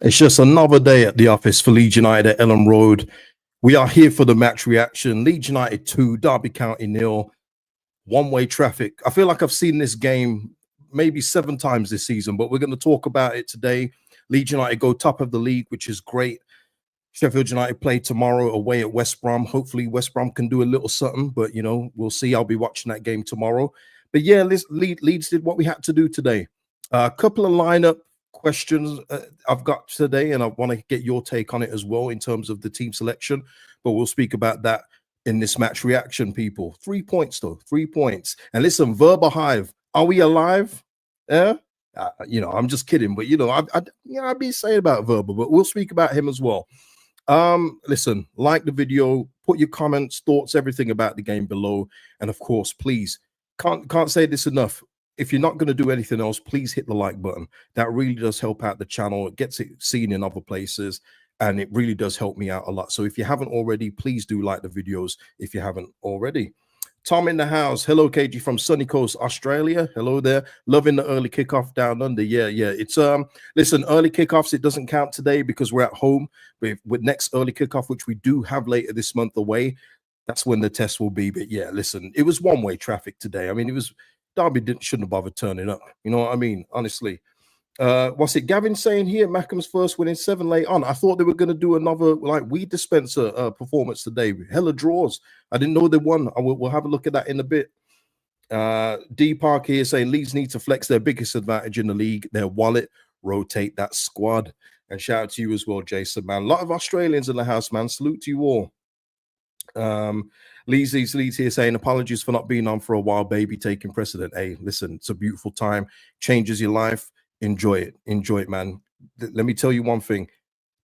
It's just another day at the office for Leeds United at Elland Road. We are here for the match reaction. Leeds United 2, Derby County 0, one-way traffic. I feel like I've seen this game maybe 7 times this season, but we're going to talk about it today. Leeds United go top of the league, which is great. Sheffield United play tomorrow away at West Brom. Hopefully West Brom can do a little something, but, you know, we'll see. I'll be watching that game tomorrow. But, yeah, Leeds did what we had to do today. A couple of lineup questions I've got today, and I want to get your take on it as well in terms of the team selection, but we'll speak about that in this match reaction, people. 3 points, though. 3 points. And listen, Wober Hive, are we alive? Yeah? You know, I'm just kidding, but, you know, I'd be saying about Wober, but we'll speak about him as well. Listen, like the video, put your comments, thoughts, everything about the game below. And of course, please, can't say this enough. If you're not going to do anything else, please hit the like button. That really does help out the channel. It gets it seen in other places, and it really does help me out a lot. So if you haven't already, please do like the videos if you haven't already. Tom in the house. Hello, KG from Sunny Coast, Australia. Hello there. Loving the early kickoff down under. Yeah. It's listen, early kickoffs, it doesn't count today because we're at home. With next early kickoff, which we do have later this month away, that's when the test will be. But yeah, listen, it was one-way traffic today. I mean, it was Derby shouldn't have bothered turning up. You know what I mean? Honestly. What's it? Gavin saying here, Mackham's first win in 7 late on. I thought they were going to do another like weed dispenser performance today. Hella draws. I didn't know they won. We'll have a look at that in a bit. D Park here saying Leeds need to flex their biggest advantage in the league, their wallet, rotate that squad. And shout out to you as well, Jason, man. A lot of Australians in the house, man. Salute to you all. Leeds here saying apologies for not being on for a while, baby, taking precedent. Hey, listen, it's a beautiful time. Changes your life. Enjoy it, man. Let me tell you one thing.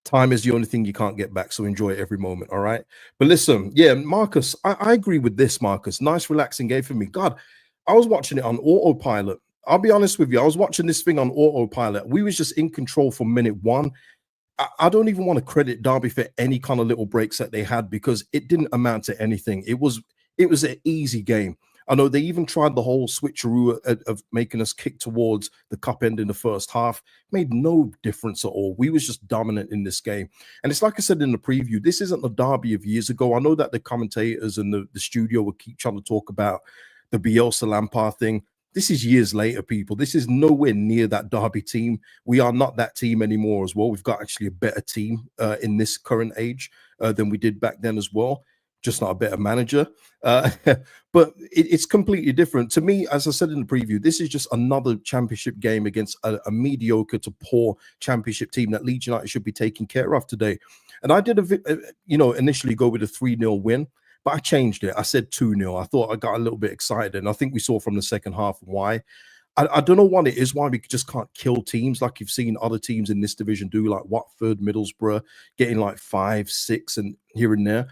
Time is the only thing you can't get back, so enjoy it every moment, all right? But listen, yeah, Marcus, I agree with this, Marcus. Nice, relaxing game for me. God, I was watching it on autopilot. I'll be honest with you. I was watching this thing on autopilot. We was just in control from minute 1. I don't even want to credit Derby for any kind of little breaks that they had because it didn't amount to anything. It was an easy game. I know they even tried the whole switcheroo of making us kick towards the cup end in the first half. Made no difference at all. We was just dominant in this game. And it's like I said in the preview, this isn't the Derby of years ago. I know that the commentators and the studio will keep trying to talk about the Bielsa Lampard thing. This is years later, people. This is nowhere near that Derby team. We are not that team anymore as well. We've got actually a better team in this current age than we did back then as well. Just not a better manager. But it's completely different. To me, as I said in the preview, this is just another championship game against a mediocre to poor championship team that Leeds United should be taking care of today. And I did, initially go with a 3-0 win, but I changed it. I said 2-0. I thought I got a little bit excited. And I think we saw from the second half why. I don't know what it is, why we just can't kill teams like you've seen other teams in this division do, like Watford, Middlesbrough, getting like 5, 6 and here and there.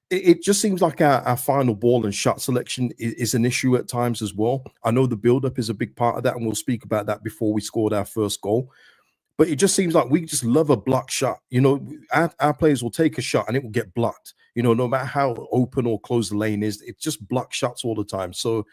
It just seems like our final ball and shot selection is an issue at times as well. I know the build-up is a big part of that, and we'll speak about that before we scored our first goal. But it just seems like we just love a block shot. You know, our players will take a shot and it will get blocked. You know, no matter how open or closed the lane is, it's just block shots all the time. So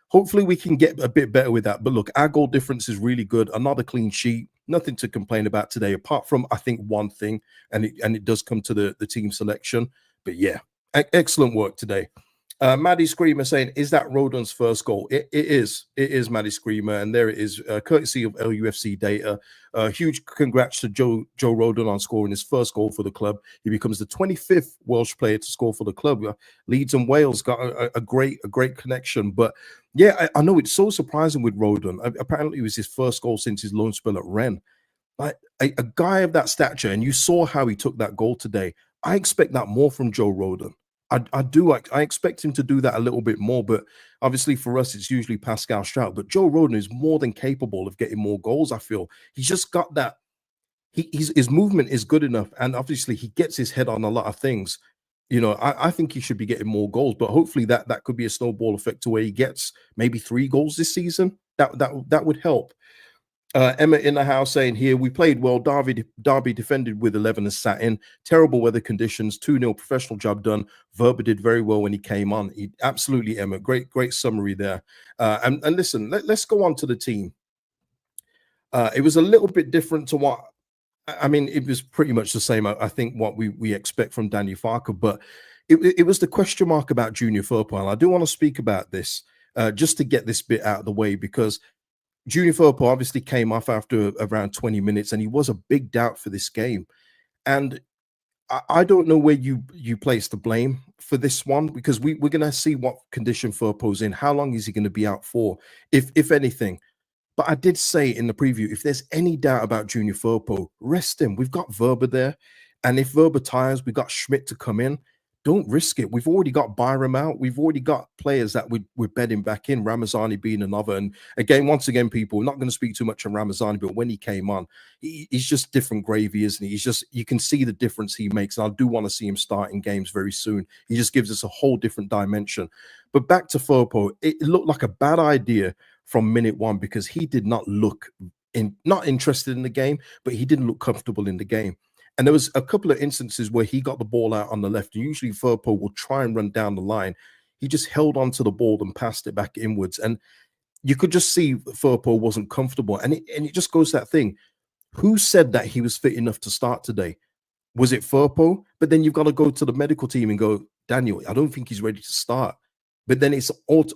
hopefully we can get a bit better with that. But look, our goal difference is really good. Another clean sheet. Nothing to complain about today, apart from, I think, one thing, and it does come to the team selection. But yeah. Excellent work today. Maddie Screamer saying, is that Rodon's first goal? It is. It is Maddie Screamer. And there it is, courtesy of LUFC data. Huge congrats to Joe Rodon on scoring his first goal for the club. He becomes the 25th Welsh player to score for the club. Leeds and Wales got a great connection. But yeah, I know it's so surprising with Rodon. Apparently it was his first goal since his loan spell at Rennes. Like a guy of that stature, and you saw how he took that goal today. I expect that more from Joe Rodon. I do. I expect him to do that a little bit more, but obviously for us, it's usually Pascal Strout. But Joe Rodon is more than capable of getting more goals, I feel. He's just got that. His movement is good enough, and obviously he gets his head on a lot of things. You know, I think he should be getting more goals, but hopefully that could be a snowball effect to where he gets maybe 3 goals this season. That would help. Emma in the house saying here, we played well. Derby defended with 11 and sat in. Terrible weather conditions, 2-0 professional job done. Verba did very well when he came on. Absolutely, Emma. Great summary there. And listen, let's go on to the team. It was a little bit different to what I mean, it was pretty much the same. I think what we expect from Daniel Farker, but it was the question mark about Junior Firpo. And I do want to speak about this just to get this bit out of the way because Junior Firpo obviously came off after around 20 minutes, and he was a big doubt for this game. And I don't know where you place the blame for this one because we're going to see what condition Firpo's in. How long is he going to be out for, if anything? But I did say in the preview, if there's any doubt about Junior Firpo, rest him. We've got Wober there. And if Wober tires, we've got Schmidt to come in. Don't risk it. We've already got Byram out. We've already got players that we're bedding back in, Ramazani being another. And again, once again, people, we're not going to speak too much on Ramazani, but when he came on, he's just different gravy, isn't he? He's just, you can see the difference he makes. And I do want to see him start in games very soon. He just gives us a whole different dimension. But back to Firpo, it looked like a bad idea from minute one because he did not look not interested in the game, but he didn't look comfortable in the game. And there was a couple of instances where he got the ball out on the left. And usually Firpo will try and run down the line. He just held on to the ball and passed it back inwards. And you could just see Firpo wasn't comfortable. And it just goes that thing. Who said that he was fit enough to start today? Was it Firpo? But then you've got to go to the medical team and go, Daniel, I don't think he's ready to start. But then it's all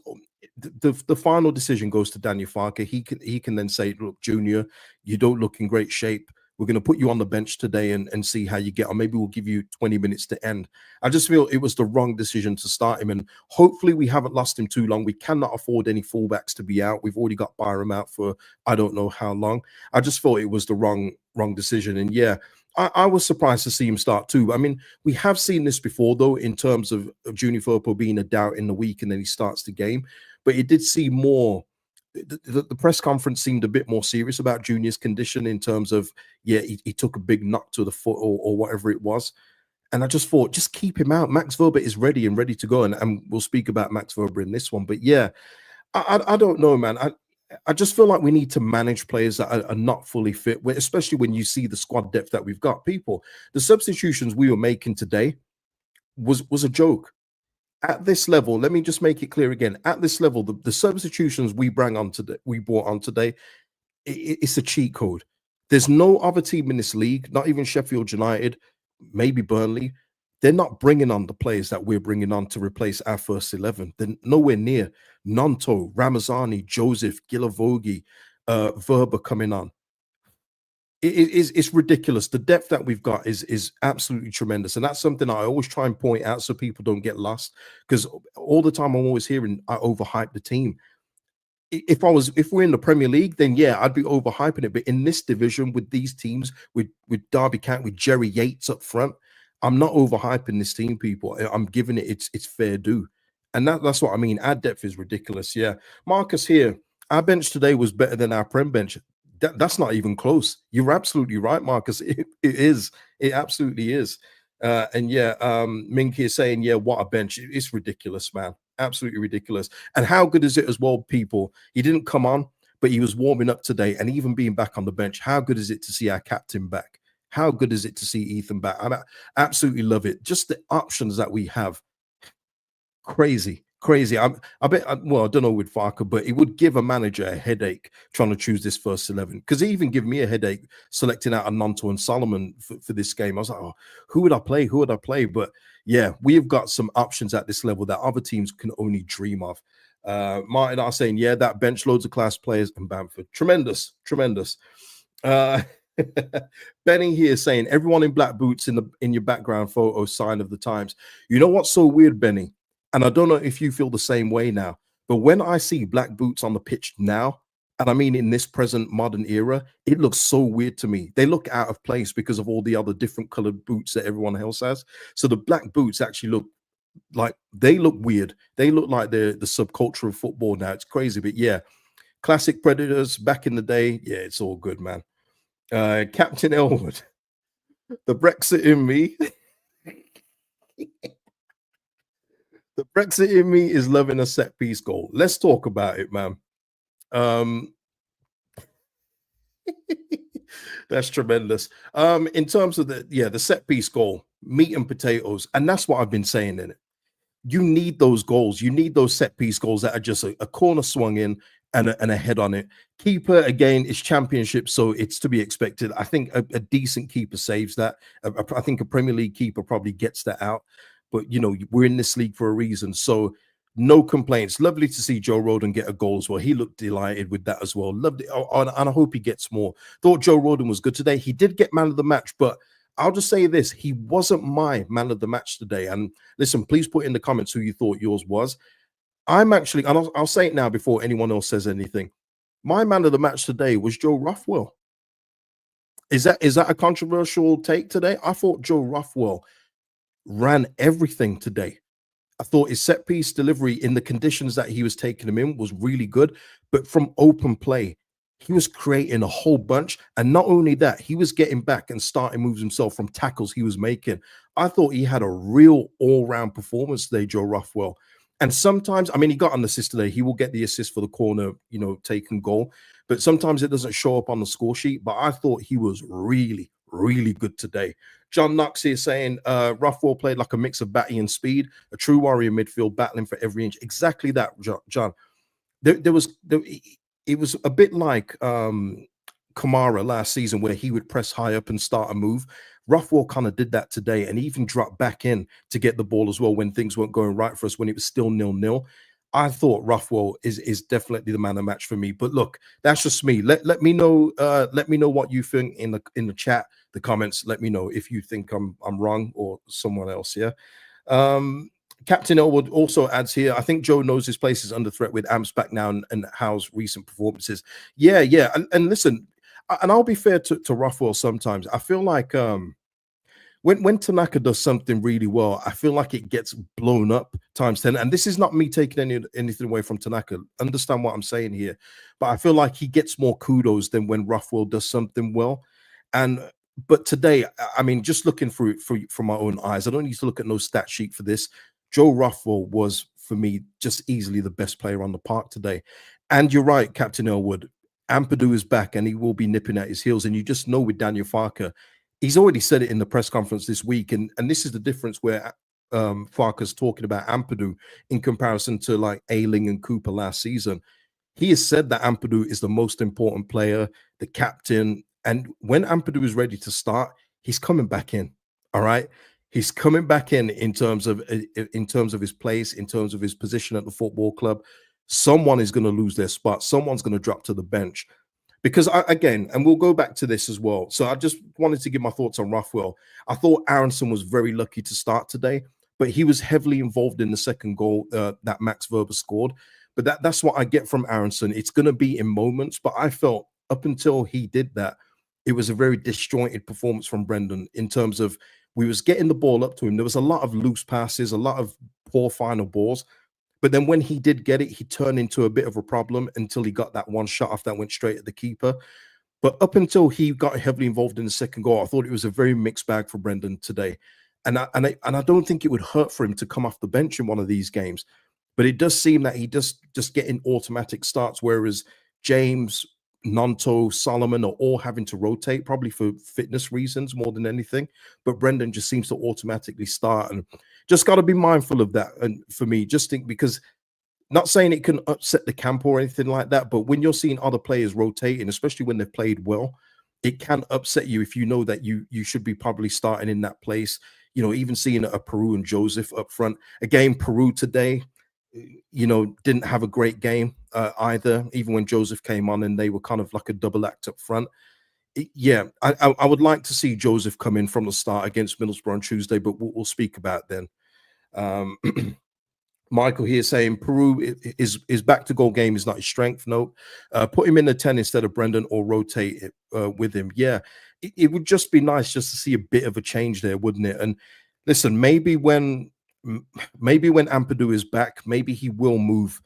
the final decision goes to Daniel Farker. He can then say, look, Junior, you don't look in great shape. We're going to put you on the bench today and see how you get on. Maybe we'll give you 20 minutes to end. I just feel it was the wrong decision to start him. And hopefully we haven't lost him too long. We cannot afford any fullbacks to be out. We've already got Byram out for I don't know how long. I just thought it was the wrong decision. And yeah, I was surprised to see him start too. I mean, we have seen this before, though, in terms of Junior Firpo being a doubt in the week and then he starts the game. But it did seem more, the press conference seemed a bit more serious about Junior's condition in terms of, yeah, he took a big knock to the foot or whatever it was. And I just thought, just keep him out. Max Wober is ready and ready to go. And we'll speak about Max Wober in this one. But yeah, I don't know, man. I just feel like we need to manage players that are not fully fit, especially when you see the squad depth that we've got. People, the substitutions we were making today was a joke. At this level, let me just make it clear again. At this level, the substitutions we brought on today, it's a cheat code. There's no other team in this league, not even Sheffield United, maybe Burnley. They're not bringing on the players that we're bringing on to replace our first 11. They're nowhere near. Nonto, Ramazani, Joseph, Gilavogi, Verba coming on. It's ridiculous. The depth that we've got is absolutely tremendous. And that's something I always try and point out so people don't get lost. Because all the time I'm always hearing I overhype the team. If we're in the Premier League, then yeah, I'd be overhyping it. But in this division with these teams, with Derby County, with Jerry Yates up front, I'm not overhyping this team, people. I'm giving it its fair due. And that's what I mean. Our depth is ridiculous. Yeah. Marcus here, our bench today was better than our Prem bench. That's not even close. You're absolutely right, Marcus. It is. It absolutely is. And yeah, Minky is saying, yeah, what a bench. It's ridiculous, man. Absolutely ridiculous. And how good is it as well, people? He didn't come on, but he was warming up today and even being back on the bench. How good is it to see our captain back? How good is it to see Ethan back? I absolutely love it. Just the options that we have. Crazy. I bet, well, I don't know with Farker, but it would give a manager a headache trying to choose this first 11. Because he even gave me a headache selecting out Anonto and Solomon for this game. I was like, oh, who would I play? Who would I play? But yeah, we have got some options at this level that other teams can only dream of. Martin are saying, yeah, that bench loads of class players and Bamford. Tremendous. Benny here saying, everyone in black boots in your background photo, sign of the times. You know what's so weird, Benny? And I don't know if you feel the same way now, but when I see black boots on the pitch now, and I mean in this present modern era, it looks so weird to me. They look out of place because of all the other different colored boots that everyone else has. So the black boots actually look like they look weird. They look like they're the subculture of football now. It's crazy, but yeah, classic Predators back in the day. Yeah, it's all good, man. Captain Elwood, the Brexit in me. The Brexit in me is loving a set piece goal. Let's talk about it, man. That's tremendous. In terms of the set piece goal, meat and potatoes, and that's what I've been saying in it. You need those goals. You need those set piece goals that are just a corner swung in and a head on it. Keeper, again, is championship, so it's to be expected. I think a decent keeper saves that. I think a Premier League keeper probably gets that out. But, you know, we're in this league for a reason. So no complaints. Lovely to see Joe Rodon get a goal as well. He looked delighted with that as well. Loved it. And I hope he gets more. Thought Joe Rodon was good today. He did get man of the match, but I'll just say this. He wasn't my man of the match today. And listen, please put in the comments who you thought yours was. I'm actually, and I'll say it now before anyone else says anything. My man of the match today was Joe Ruffwell. Is that a controversial take today? I thought Joe Ruffwell ran everything today. I thought his set piece delivery in the conditions that he was taking him in was really good. But from open play, he was creating a whole bunch. And not only that, he was getting back and starting moves himself from tackles he was making. I thought he had a real all-round performance today, Joe Ruffwell. And sometimes, I mean, he got an assist today. He will get the assist for the corner, you know, taken goal. But sometimes it doesn't show up on the score sheet. But I thought he was really, really good today. John Knox here saying Ruffwell played like a mix of batty and speed, a true warrior midfield, battling for every inch. Exactly that, John. It was a bit like Kamara last season, where he would press high up and start a move. Ruffwell kind of did that today, and he even dropped back in to get the ball as well when things weren't going right for us, when it was still 0-0. I thought Ruffwell is definitely the man of the match for me. But look, that's just me. Let me know what you think in the chat, the comments. Let me know if you think I'm wrong or someone else. Yeah. Captain Elwood also adds here, I think Joe knows his place is under threat with Amps back now and Howe's recent performances. Yeah. And listen, and I'll be fair to Ruffwell sometimes. I feel like when Tanaka does something really well, I feel like it gets blown up times 10. And this is not me taking anything away from Tanaka. Understand what I'm saying here. But I feel like he gets more kudos than when Ruffwell does something well. But today, I mean, just looking through it from my own eyes, I don't need to look at no stat sheet for this. Joe Ruffwell was, for me, just easily the best player on the park today. And you're right, Captain Elwood. Ampadu is back and he will be nipping at his heels. And you just know with Daniel Farke, he's already said it in the press conference this week. And this is the difference where Farke's talking about Ampadu in comparison to like Ayling and Cooper last season. He has said that Ampadu is the most important player, the captain. And when Ampadu is ready to start, he's coming back in. All right. He's coming back in terms of his place, in terms of his position at the football club. Someone is going to lose their spot. Someone's going to drop to the bench. Because again, and we'll go back to this as well. So I just wanted to give my thoughts on Ruffwell. I thought Aronson was very lucky to start today, but he was heavily involved in the second goal that Max Verber scored. But that's what I get from Aronson. It's going to be in moments, but I felt up until he did that, it was a very disjointed performance from Brendan in terms of we was getting the ball up to him. There was a lot of loose passes, a lot of poor final balls. But then when he did get it, he turned into a bit of a problem until he got that one shot off that went straight at the keeper. But up until he got heavily involved in the second goal, I thought it was a very mixed bag for Brendan today. And I don't think it would hurt for him to come off the bench in one of these games. But it does seem that he just getting automatic starts, whereas James, Nonto, Solomon are all having to rotate, probably for fitness reasons more than anything. But Brendan just seems to automatically start, and just got to be mindful of that. And for me, just think, because not saying it can upset the camp or anything like that, but when you're seeing other players rotating, especially when they've played well, it can upset you if you know that you should be probably starting in that place. You know, even seeing a Peru and Joseph up front. Again, Peru today, you know, didn't have a great game either, even when Joseph came on and they were kind of like a double act up front. I would like to see Joseph come in from the start against Middlesbrough on Tuesday, but we'll speak about then. Michael here saying Peru is back to goal game is not his strength. No, put him in the 10 instead of Brendan, or rotate it with him. Yeah, it would just be nice just to see a bit of a change there, wouldn't it? And listen, maybe when Ampadu is back, maybe he will move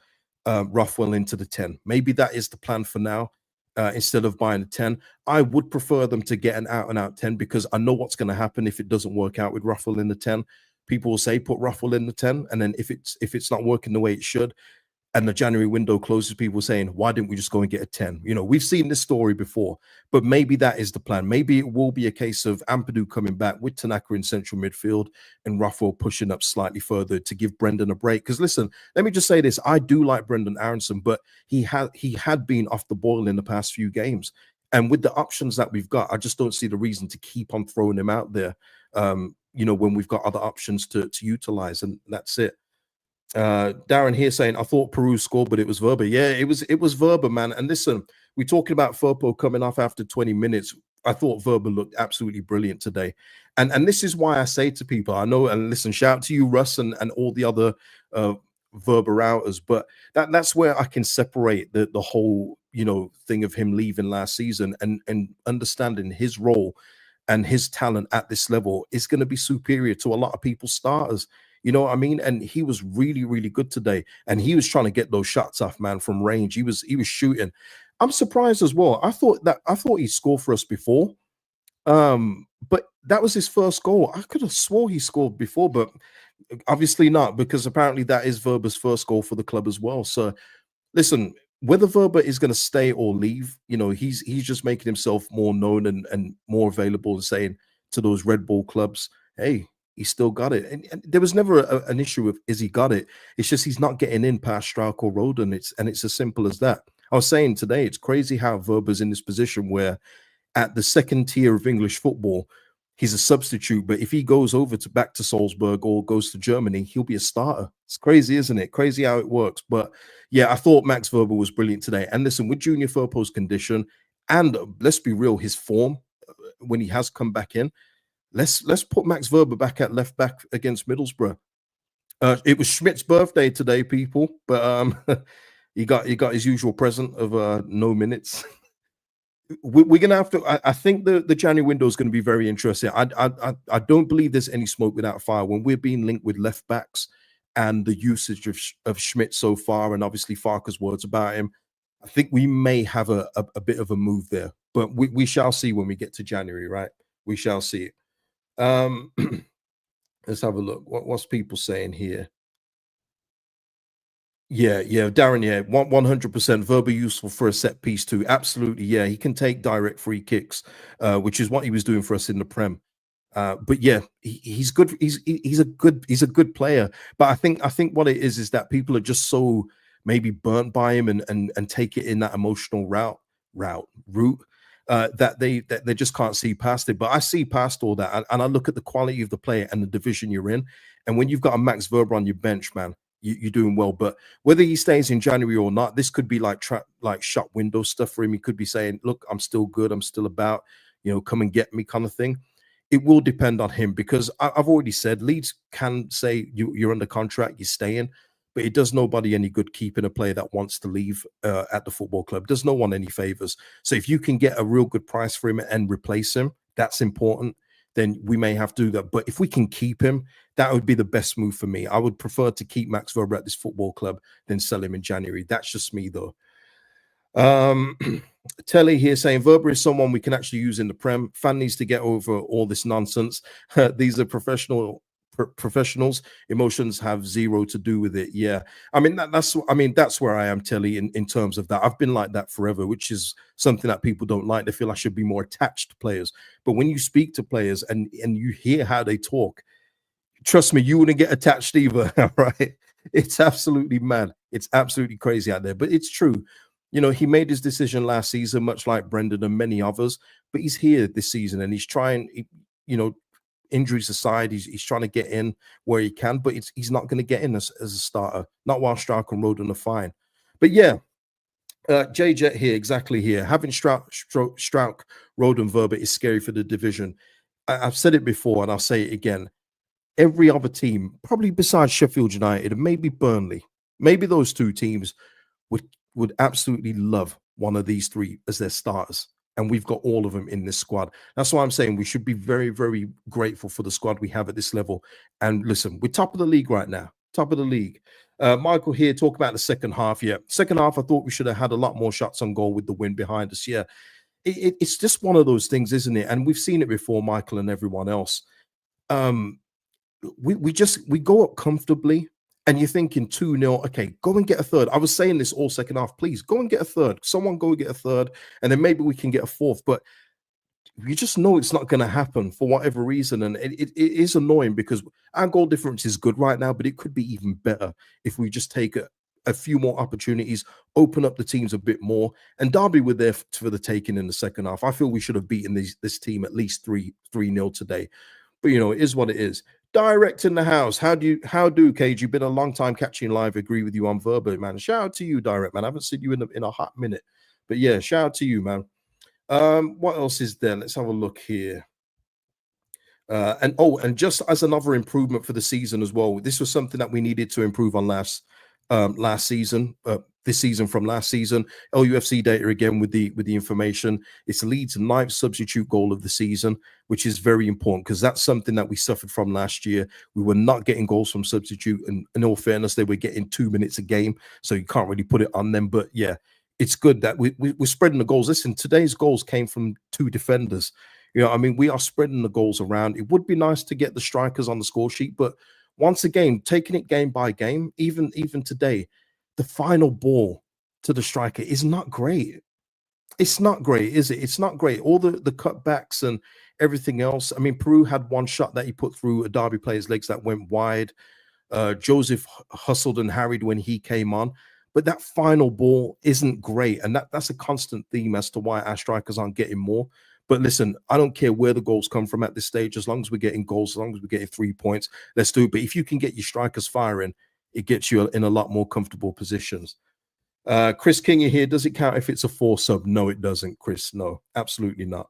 Ruffwell into the 10. Maybe that is the plan for now. Instead of buying a 10, I would prefer them to get an out-and-out 10, because I know what's going to happen if it doesn't work out with Ruffwell in the 10. People will say put Ruffwell in the 10, and then if it's not working the way it should, and the January window closes, people saying, why didn't we just go and get a 10? You know, we've seen this story before, but maybe that is the plan. Maybe it will be a case of Ampadu coming back with Tanaka in central midfield and Ruffalo pushing up slightly further to give Brendan a break. Because listen, let me just say this. I do like Brendan Aronson, but he had been off the boil in the past few games. And with the options that we've got, I just don't see the reason to keep on throwing him out there, you know, when we've got other options to utilize. And that's it. Darren here saying, I thought Peru scored, but it was Wober. Yeah, it was Wober, man. And listen, we're talking about Firpo coming off after 20 minutes. I thought Wober looked absolutely brilliant today. And this is why I say to people, I know, and listen, shout out to you, Russ, and all the other Wober outers, but that's where I can separate the whole, you know, thing of him leaving last season and understanding his role and his talent at this level is going to be superior to a lot of people's starters. You know what I mean? And he was really, really good today. And he was trying to get those shots off, man, from range. He was shooting. I'm surprised as well. I thought he scored for us before. But that was his first goal. I could have swore he scored before, but obviously not, because apparently that is Wober's first goal for the club as well. So listen, whether Wober is going to stay or leave, you know, he's just making himself more known and more available and saying to those Red Bull clubs, hey, he still got it. And there was never an issue of is he got it. It's just he's not getting in past Strauch or Road, and it's as simple as that. I was saying today, it's crazy how Wober's in this position where at the second tier of English football, he's a substitute. But if he goes over to back to Salzburg or goes to Germany, he'll be a starter. It's crazy, isn't it? Crazy how it works. But yeah, I thought Max Wober was brilliant today. And listen, with Junior Firpo's condition, and let's be real, his form when he has come back in, let's put Max Wober back at left back against Middlesbrough. It was Schmidt's birthday today, people, but he got his usual present of no minutes. We're gonna have to. I think the January window is going to be very interesting. I don't believe there's any smoke without fire when we're being linked with left backs and the usage of Schmidt so far, and obviously Farke's words about him. I think we may have a bit of a move there, but we shall see when we get to January, right? We shall see it. Let's have a look. What's people saying here? Yeah, Darren, yeah, 100% Wober useful for a set piece too. Absolutely, yeah, he can take direct free kicks, which is what he was doing for us in the Prem. But yeah, he's good. He's a good player. But I think what it is that people are just so maybe burnt by him and take it in that emotional route that they just can't see past it. But I see past all that, and I look at the quality of the player and the division you're in. And when you've got a Max Wober on your bench, man, you're doing well. But whether he stays in January or not, this could be like shut window stuff for him. He could be saying, look, I'm still good. I'm still about, you know, come and get me kind of thing. It will depend on him, because I've already said Leeds can say you're under contract, you're staying, but it does nobody any good keeping a player that wants to leave at the football club. Does no one any favors. So if you can get a real good price for him and replace him, that's important. Then we may have to do that. But if we can keep him, that would be the best move for me. I would prefer to keep Max Wober at this football club than sell him in January. That's just me, though. Telly here saying Wober is someone we can actually use in the Prem. Fan needs to get over all this nonsense. These are professionals. Emotions have zero to do with it. Yeah, I mean that's where I am, Telly, in terms of that. I've been like that forever, which is something that people don't like. They feel I should be more attached to players. But when you speak to players and you hear how they talk, trust me, you wouldn't get attached either. Right? It's absolutely mad. It's absolutely crazy out there, but it's true. You know, he made his decision last season, much like Brendan and many others, but he's here this season and he's trying, you know, injuries aside, he's trying to get in where he can, but he's not going to get in as a starter, not while Strauch and Roden are fine. But yeah, J-Jet here, exactly here. Having Strauch, Roden, Wober is scary for the division. I've said it before and I'll say it again. Every other team, probably besides Sheffield United and maybe Burnley, maybe those two teams would absolutely love one of these three as their starters. And we've got all of them in this squad. That's why I'm saying we should be very, very grateful for the squad we have at this level. And listen, we're top of the league right now. Top of the league. Michael here, talk about the second half. Yeah, second half, I thought we should have had a lot more shots on goal with the win behind us. Yeah, it's just one of those things, isn't it? And we've seen it before, Michael and everyone else. We go up comfortably. and you're thinking 2-0, okay, go and get a third. I was saying this all second half, please go and get a third. Someone go and get a third, and then maybe we can get a fourth. But you just know it's not going to happen for whatever reason. And it is annoying because our goal difference is good right now, but it could be even better if we just take a few more opportunities, open up the teams a bit more. And Derby were there for the taking in the second half. I feel we should have beaten this team at least 3-0 today. But you know, it is what it is. Direct in the house. How do Cage? You've been a long time catching live. Agree with you on Wober, man. Shout out to you, Direct, man. I haven't seen you in a hot minute. But yeah, shout out to you, man. What else is there? Let's have a look here. And just as another improvement for the season as well, this was something that we needed to improve on last season. This season from last season, LUFC data again with the information. It's Leeds' 9th substitute goal of the season, which is very important because that's something that we suffered from last year. We were not getting goals from substitute, and in all fairness, they were getting 2 minutes a game, so you can't really put it on them. But yeah, it's good that we're spreading the goals. Listen, today's goals came from 2 defenders. You know, I mean, we are spreading the goals around. It would be nice to get the strikers on the score sheet, but once again, taking it game by game, even today, the final ball to the striker is not great. It's not great, is it? It's not great. All the cutbacks and everything else. I mean, Peru had one shot that he put through a Derby player's legs that went wide. Joseph hustled and harried when he came on, but that final ball isn't great, and that's a constant theme as to why our strikers aren't getting more. But listen, I don't care where the goals come from at this stage, as long as we're getting goals, as long as we're getting 3 points, let's do it. But if you can get your strikers firing, it gets you in a lot more comfortable positions. Chris King here. Does it count if it's a 4 sub? No, it doesn't, Chris. No, absolutely not.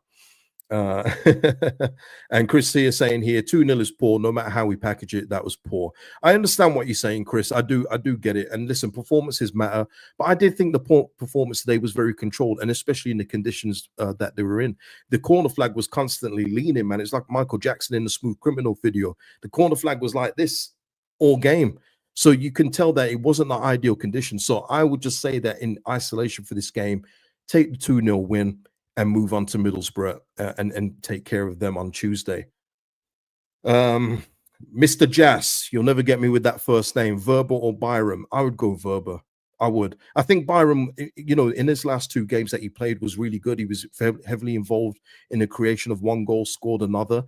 And Chris here saying here 2-0 is poor. No matter how we package it, that was poor. I understand what you're saying, Chris. I do get it. And listen, performances matter, but I did think the performance today was very controlled, and especially in the conditions that they were in. The corner flag was constantly leaning, man. It's like Michael Jackson in the Smooth Criminal video. The corner flag was like this all game. So you can tell that it wasn't the ideal condition. So I would just say that in isolation for this game, take the 2-0 win and move on to Middlesbrough and take care of them on Tuesday. Mr. Jas, you'll never get me with that first name, Verber or Byram. I would go Verber. I would. I think Byram, you know, in his last 2 games that he played was really good. He was heavily involved in the creation of one goal, scored another.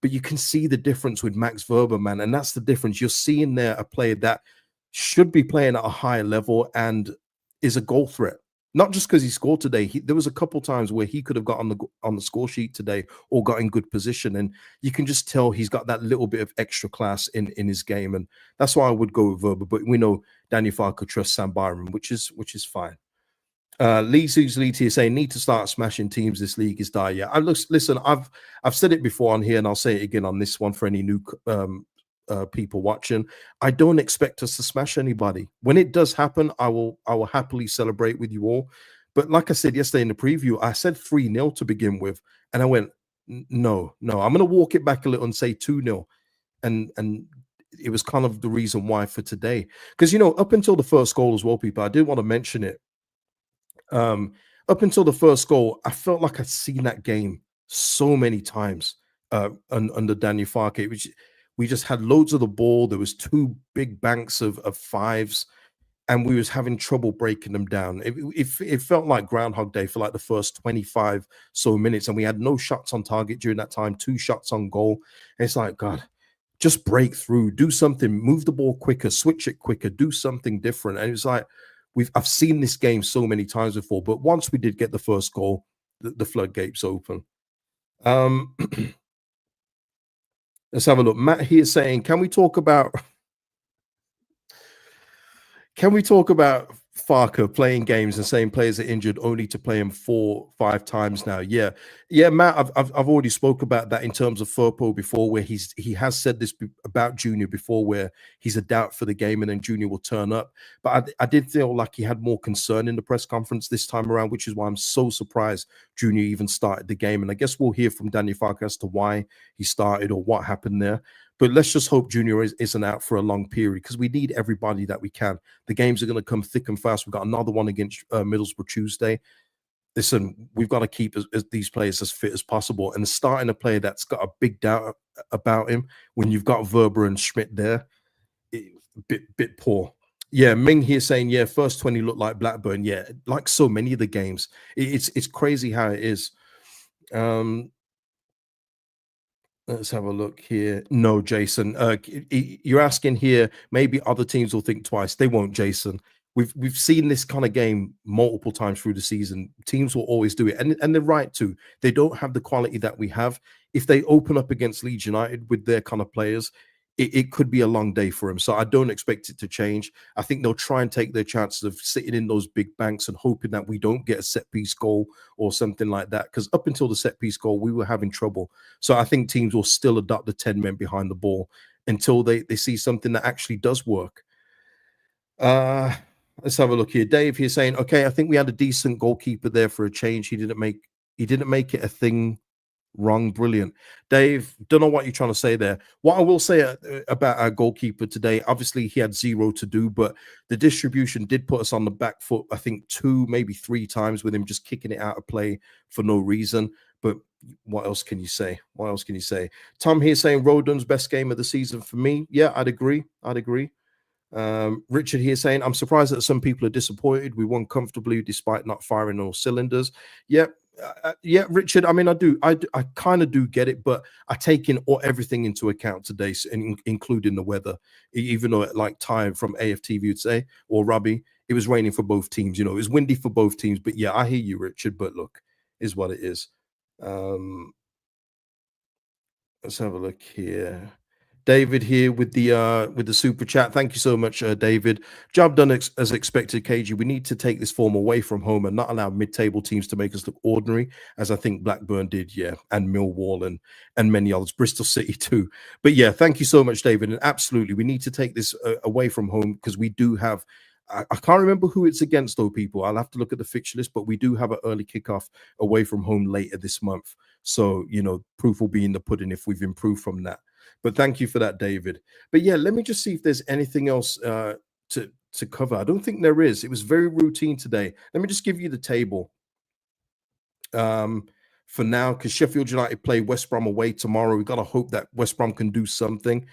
But you can see the difference with Max Verber, man. And that's the difference. You're seeing there a player that should be playing at a higher level and is a goal threat. Not just because he scored today. There was a couple times where he could have got on the score sheet today or got in good position. And you can just tell he's got that little bit of extra class in his game. And that's why I would go with Verber. But we know Daniel Farker trusts Sam Byram, which is fine. Leeds here saying need to start smashing teams. This league is dire. Yeah, listen. I've said it before on here, and I'll say it again on this one for any new people watching. I don't expect us to smash anybody. When it does happen, I will happily celebrate with you all. But like I said yesterday in the preview, I said 3-0 to begin with, and I went no. I'm going to walk it back a little and say 2-0, and it was kind of the reason why for today. Because you know, up until the first goal as well, people, I did want to mention it. Up until the first goal, I felt like I'd seen that game so many times under Daniel Farke, which we just had loads of the ball. There was 2 big banks of 5s, and we was having trouble breaking them down. It felt like Groundhog Day for like the first 25 so minutes, and we had no shots on target during that time, 2 shots on goal. And it's like, God, just break through, do something, move the ball quicker, switch it quicker, do something different. And it was like, I've seen this game so many times before, but once we did get the first goal, the floodgates open. Let's have a look. Matt here saying, can we talk about Farker playing games and saying players are injured only to play him 4-5 times now? Yeah, Matt. I've already spoke about that in terms of Firpo before, where he has said this about Junior before, where he's a doubt for the game and then Junior will turn up. But I did feel like he had more concern in the press conference this time around, which is why I'm so surprised Junior even started the game. And I guess we'll hear from Daniel Farker as to why he started or what happened there. But let's just hope Junior isn't out for a long period, because we need everybody that we can. The games are going to come thick and fast. We've got another one against Middlesbrough Tuesday. Listen, we've got to keep these players as fit as possible. And starting a player that's got a big doubt about him when you've got Verber and Schmidt there, bit poor. Yeah, Ming here saying, yeah, first 20 looked like Blackburn. Yeah, like so many of the games. It's crazy how it is. Um, let's have a look here. No, Jason. You're asking here, maybe other teams will think twice. They won't, Jason. We've seen this kind of game multiple times through the season. Teams will always do it, and they're right to. They don't have the quality that we have. If they open up against Leeds United with their kind of players, it could be a long day for them. So I don't expect it to change. I think they'll try and take their chances of sitting in those big banks and hoping that we don't get a set piece goal or something like that. Because up until the set piece goal, we were having trouble. So I think teams will still adopt the 10 men behind the ball until they see something that actually does work. Let's have a look here. Dave here saying, okay, I think we had a decent goalkeeper there for a change. He didn't make it a thing wrong. Brilliant. Dave, don't know what you're trying to say there. What I will say about our goalkeeper today, obviously he had zero to do, but the distribution did put us on the back foot, I think 2, maybe 3 times with him just kicking it out of play for no reason. But what else can you say? What else can you say? Tom here saying Rodon's best game of the season for me. Yeah, I'd agree. Richard here saying, I'm surprised that some people are disappointed. We won comfortably despite not firing all cylinders. Yeah, Richard. I mean, I kind of do get it, but I take in everything into account today, including the weather. Even though, like Ty from AFTV would say, or Robbie, it was raining for both teams. You know, it was windy for both teams. But yeah, I hear you, Richard. But look, is what it is. Let's have a look here. David here with the super chat. Thank you so much, David. Job done as expected, KG. We need to take this form away from home and not allow mid-table teams to make us look ordinary, as I think Blackburn did, yeah, and Millwall and many others, Bristol City too. But yeah, thank you so much, David. And absolutely, we need to take this away from home because we do have. I can't remember who it's against, though, people. I'll have to look at the fixture list, but we do have an early kickoff away from home later this month. So, you know, proof will be in the pudding if we've improved from that. But thank you for that, David. But yeah, let me just see if there's anything else to cover. I don't think there is. It was very routine today. Let me just give you the table for now, because Sheffield United play West Brom away tomorrow. We've got to hope that West Brom can do something.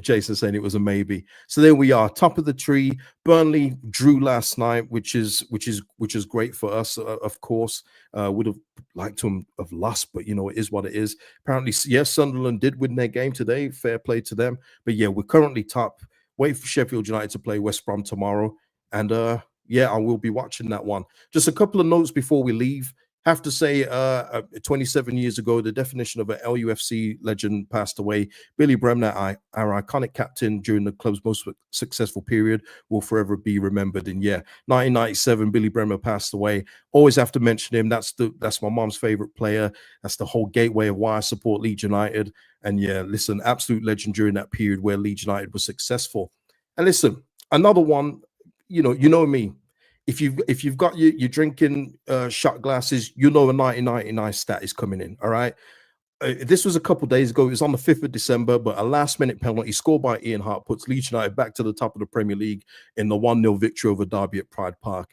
Jason saying it was a maybe. So there we are, top of the tree. Burnley drew last night, which is great for us. Of course, would have liked to have lost, but you know, it is what it is. Apparently, yes, Sunderland did win their game today. Fair play to them. But yeah, we're currently top. Wait for Sheffield United to play West Brom tomorrow, and yeah, I will be watching that one. Just a couple of notes before we leave. Have to say, 27 years ago, the definition of an LUFC legend passed away. Billy Bremner, our iconic captain during the club's most successful period, will forever be remembered. And yeah, 1997, Billy Bremner passed away. Always have to mention him. That's my mom's favorite player. That's the whole gateway of why I support Leeds United. And yeah, listen, absolute legend during that period where Leeds United was successful. And listen, another one, you know me. If you've got your drinking shot glasses, you know a 1999 stat is coming in. All right. This was a couple days ago. It was on the 5th of December, but a last-minute penalty scored by Ian Hart puts Leeds United back to the top of the Premier League in the 1-0 victory over Derby at Pride Park.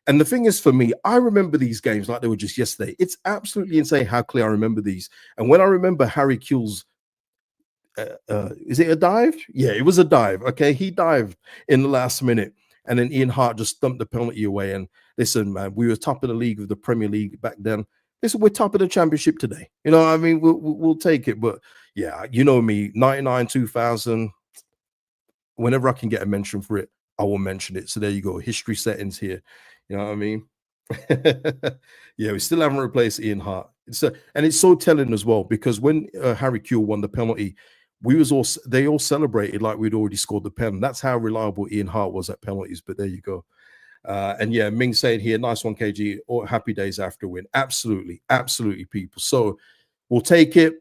And the thing is, for me, I remember these games like they were just yesterday. It's absolutely insane how clear I remember these. And when I remember Harry Kewell's is it a dive? Yeah, it was a dive. Okay, he dived in the last minute. And then Ian Hart just stumped the penalty away. And listen, man, we were top of the league of the Premier League back then. Listen, we're top of the championship today. You know, I mean, we'll take it. But yeah, you know me, 99, 2000, whenever I can get a mention for it, I will mention it. So there you go. History settings here. You know what I mean? Yeah, we still haven't replaced Ian Hart. And it's so telling as well, because when Harry Kewell won the penalty, they all celebrated like we'd already scored the pen. That's how reliable Ian Hart was at penalties. But there you go. And yeah, Ming saying here, nice one, KG. Or happy days after a win. Absolutely, people. So we'll take it.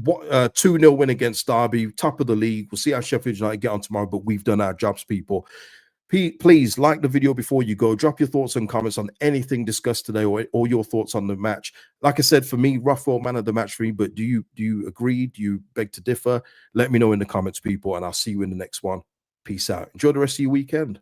2-0 win against Derby, top of the league. We'll see how Sheffield United get on tomorrow, but we've done our jobs, people. Please like the video before you go. Drop your thoughts and comments on anything discussed today, or your thoughts on the match. Like I said, for me, Rothwell man of the match for me. But do you agree? Do you beg to differ? Let me know in the comments, people, and I'll see you in the next one. Peace out. Enjoy the rest of your weekend.